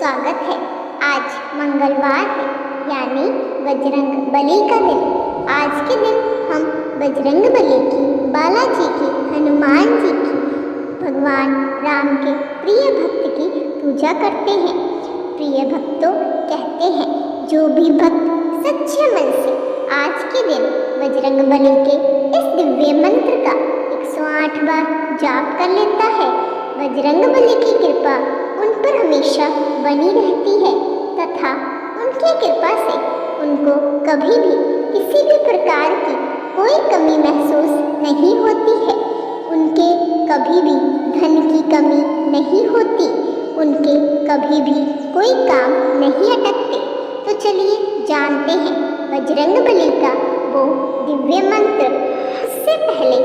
स्वागत है। आज मंगलवार है, यानी बजरंग बली का दिन। आज के दिन हम बजरंग बली की, बालाजी की, हनुमान जी की, भगवान राम के प्रिय भक्त की पूजा करते हैं। प्रिय भक्तों, कहते हैं जो भी भक्त सच्चे मन से आज के दिन बजरंग बली के इस दिव्य मंत्र का 108 बार जाप कर लेता है, बजरंग बली की कृपा उन पर हमेशा बनी रहती है तथा उनकी कृपा से उनको कभी भी किसी भी प्रकार की कोई कमी महसूस नहीं होती है। उनके कभी भी धन की कमी नहीं होती, उनके कभी भी कोई काम नहीं अटकते। तो चलिए जानते हैं बजरंग बली का वो दिव्य मंत्र। इससे पहले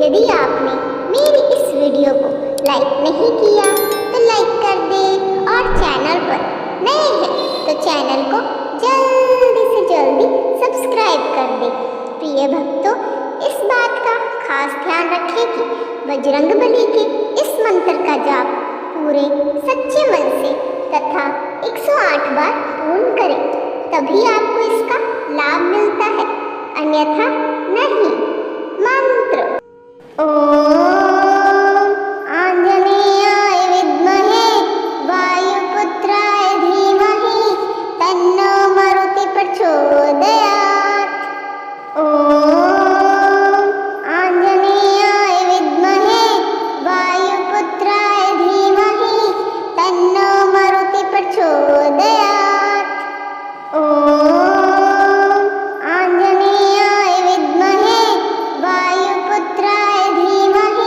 यदि आपने मेरी इस वीडियो को लाइक नहीं किया तो लाइक कर दें और चैनल पर नए हैं तो चैनल को जल्दी से जल्दी सब्सक्राइब कर दें। प्रिय भक्तों, इस बात का खास ध्यान रखें कि बजरंग बली के इस मंत्र का जाप पूरे सच्चे मन से तथा 108 बार पूर्ण करें, तभी आपको इसका लाभ मिलता है, अन्यथा नहीं। मंत्र ओम आंजनेयाय विद्महे वायुपुत्राय धीमहि तन्नो मारुति प्रचोदयात्। ओम आंजनेयाय विद्महे वायुपुत्राय धीमहि तन्नो मारुति प्रचोदयात्। ओम आंजनेयाय विद्महे वायुपुत्राय धीमहि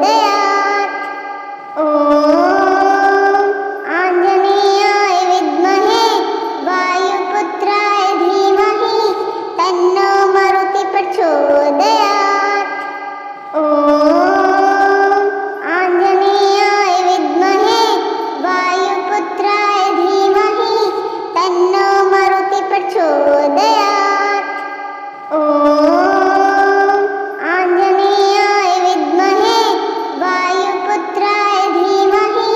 प्रचोदयात्। ॐ आञ्जनेयाय विद्महे वायुपुत्राय धीमहि तन्नो मारुति प्रचोदयात्। ॐ आञ्जनेयाय विद्महे वायुपुत्राय धीमहि तन्नो मारुति प्रचोदयात्। ॐ आञ्जनेयाय विद्महे वायुपुत्राय धीमहि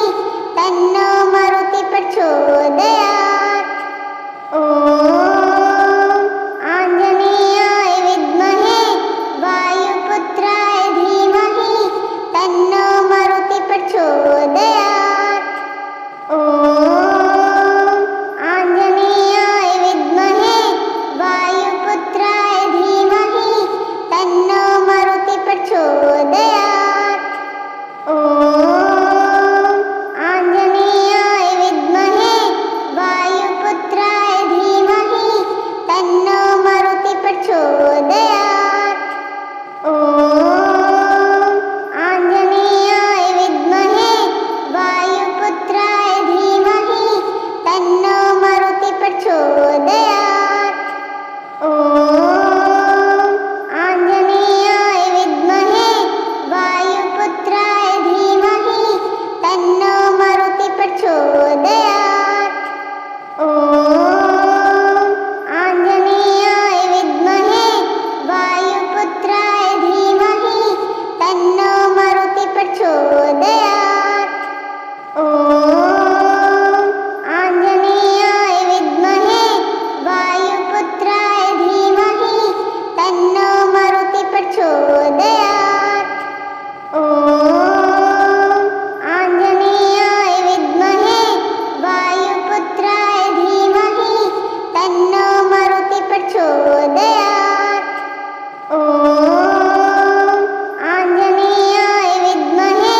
तन्नो मारुति प्रचोदयात्। ॐ आञ्जनेयाय विद्महे वायुपुत्राय धीमहि तन्नो मारुति प्रचोदयात्। ॐ आञ्जनेयाय विद्महे वायुपुत्राय धीमहि तन्नो मारुति प्रचोदयात्। ॐ आञ्जनेयाय विद्महे वायुपुत्राय धीमहि तन्नो मारुति प्रचोदयात्। ॐ आञ्जनेयाय विद्महे वायुपुत्राय धीमहि तन्नो मारुति प्रचोदयात्। ॐ आञ्जनेयाय विद्महे वायुपुत्राय धीमहि तन्नो मारुति प्रचोदयात्। ॐ आञ्जनेयाय विद्महे वायुपुत्राय धीमहि तन्नो मारुति प्रचोदयात्। ॐ आञ्जनेयाय विद्महे वायुपुत्राय धीमहि तन्नो मारुति प्रचोदयात्। ॐ आञ्जनेयाय विद्महे वायुपुत्राय धीमहि तन्नो मारुति प्रचोदयात्। ॐ आञ्जनेयाय विद्महे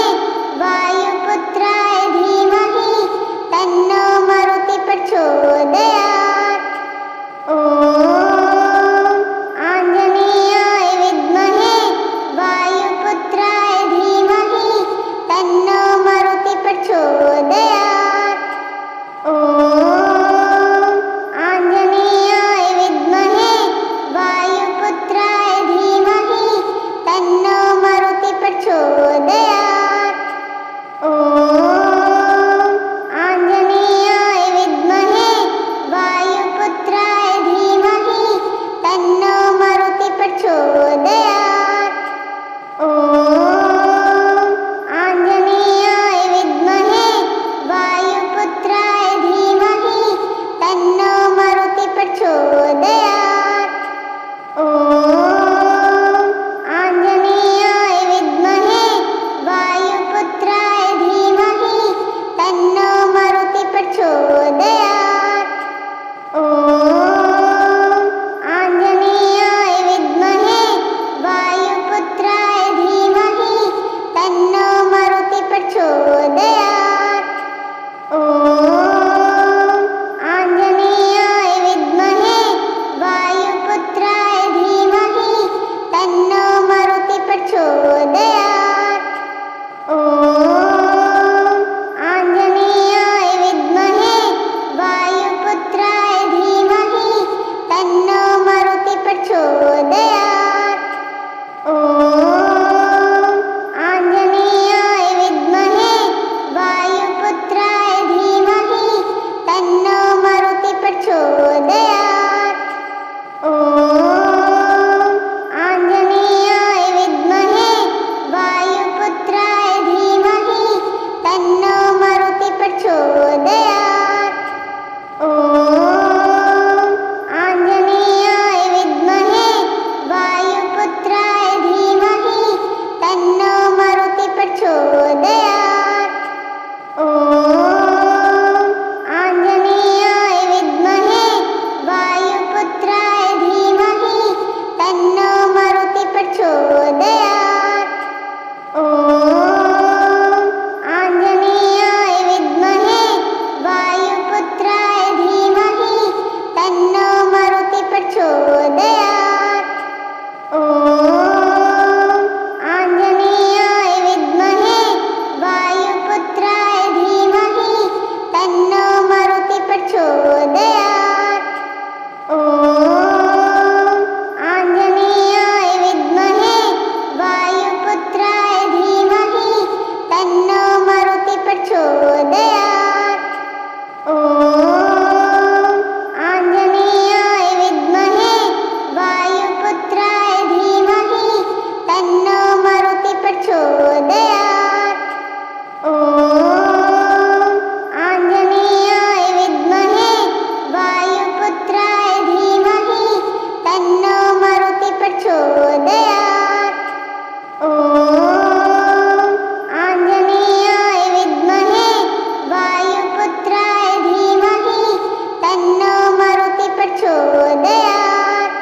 प्रचोदयात्। ॐ आञ्जनेयाय विद्महे वायुपुत्राय धीमहि तन्नो मारुति प्रचोदयात्। ॐ आञ्जनेयाय विद्महे वायुपुत्राय धीमहि तन्नो मारुति प्रचोदयात्।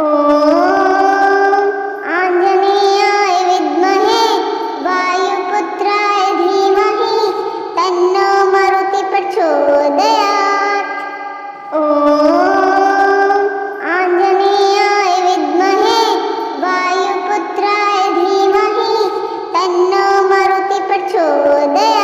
ॐ आञ्जनेयाय विद्महे वायुपुत्राय धीमहि तन्नो मारुति प्रचोदयात्। ॐ आञ्जनेयाय विद्महे वायुपुत्राय धीमहि तन्नो मारुति प्रचोदयात्।